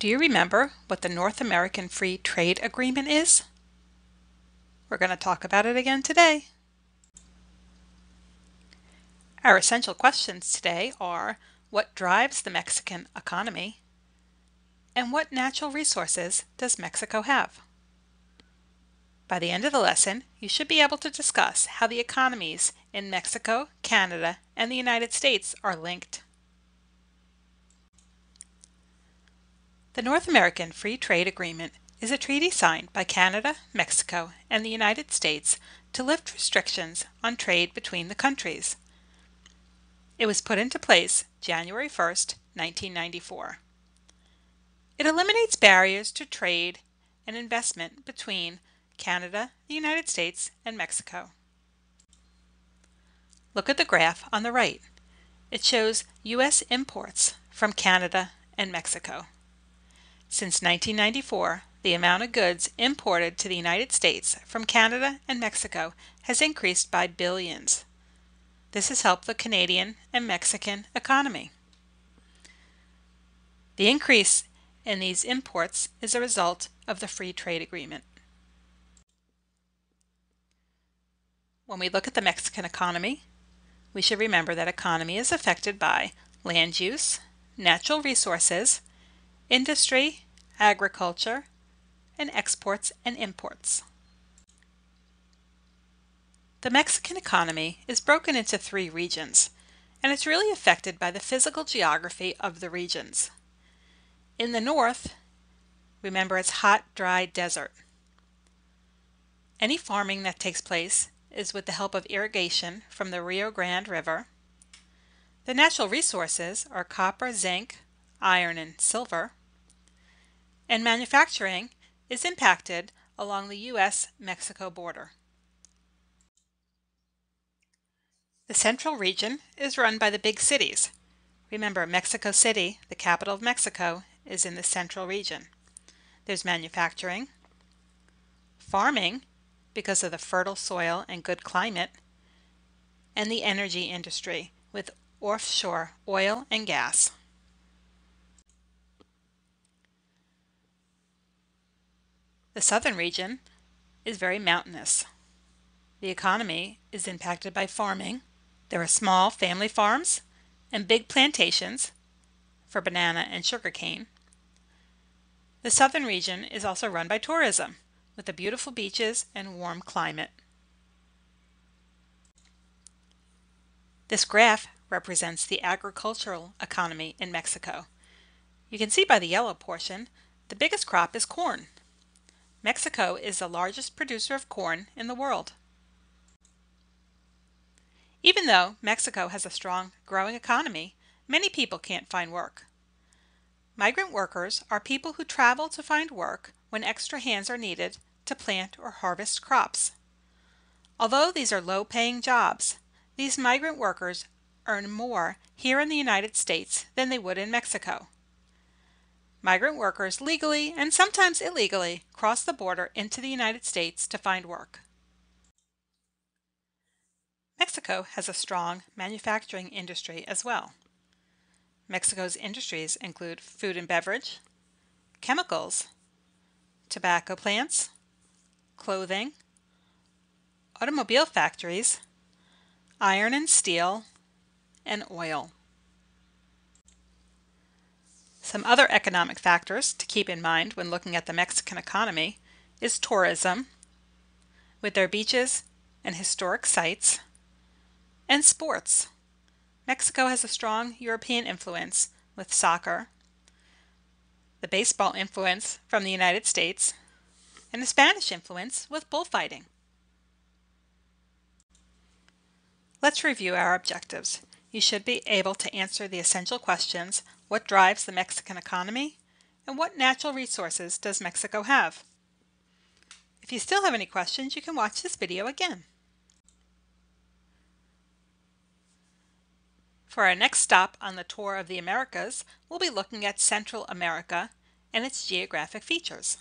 Do you remember what the North American Free Trade Agreement is? We're going to talk about it again today. Our essential questions today are: what drives the Mexican economy? And what natural resources does Mexico have? By the end of the lesson, you should be able to discuss how the economies in Mexico, Canada, and the United States are linked. The North American Free Trade Agreement is a treaty signed by Canada, Mexico, and the United States to lift restrictions on trade between the countries. It was put into place January 1st, 1994. It eliminates barriers to trade and investment between Canada, the United States, and Mexico. Look at the graph on the right. It shows U.S. imports from Canada and Mexico. Since 1994, the amount of goods imported to the United States from Canada and Mexico has increased by billions. This has helped the Canadian and Mexican economy. The increase in these imports is a result of the Free Trade Agreement. When we look at the Mexican economy, we should remember that economy is affected by land use, natural resources, industry, agriculture, and exports and imports. The Mexican economy is broken into 3 regions, and it's really affected by the physical geography of the regions. In the north, remember, it's hot, dry desert. Any farming that takes place is with the help of irrigation from the Rio Grande River. The natural resources are copper, zinc, iron, and silver. And manufacturing is impacted along the U.S.-Mexico border. The central region is run by the big cities. Remember, Mexico City, the capital of Mexico, is in the central region. There's manufacturing, farming, because of the fertile soil and good climate, and the energy industry with offshore oil and gas. The southern region is very mountainous. The economy is impacted by farming. There are small family farms and big plantations for banana and sugarcane. The southern region is also run by tourism, with the beautiful beaches and warm climate. This graph represents the agricultural economy in Mexico. You can see by the yellow portion, the biggest crop is corn. Mexico is the largest producer of corn in the world. Even though Mexico has a strong, growing economy, many people can't find work. Migrant workers are people who travel to find work when extra hands are needed to plant or harvest crops. Although these are low-paying jobs, these migrant workers earn more here in the United States than they would in Mexico. Migrant workers legally and sometimes illegally cross the border into the United States to find work. Mexico has a strong manufacturing industry as well. Mexico's industries include food and beverage, chemicals, tobacco plants, clothing, automobile factories, iron and steel, and oil. Some other economic factors to keep in mind when looking at the Mexican economy is tourism, with their beaches and historic sites, and sports. Mexico has a strong European influence with soccer, the baseball influence from the United States, and the Spanish influence with bullfighting. Let's review our objectives. You should be able to answer the essential questions: what drives the Mexican economy? And what natural resources does Mexico have? If you still have any questions, you can watch this video again. For our next stop on the tour of the Americas, we'll be looking at Central America and its geographic features.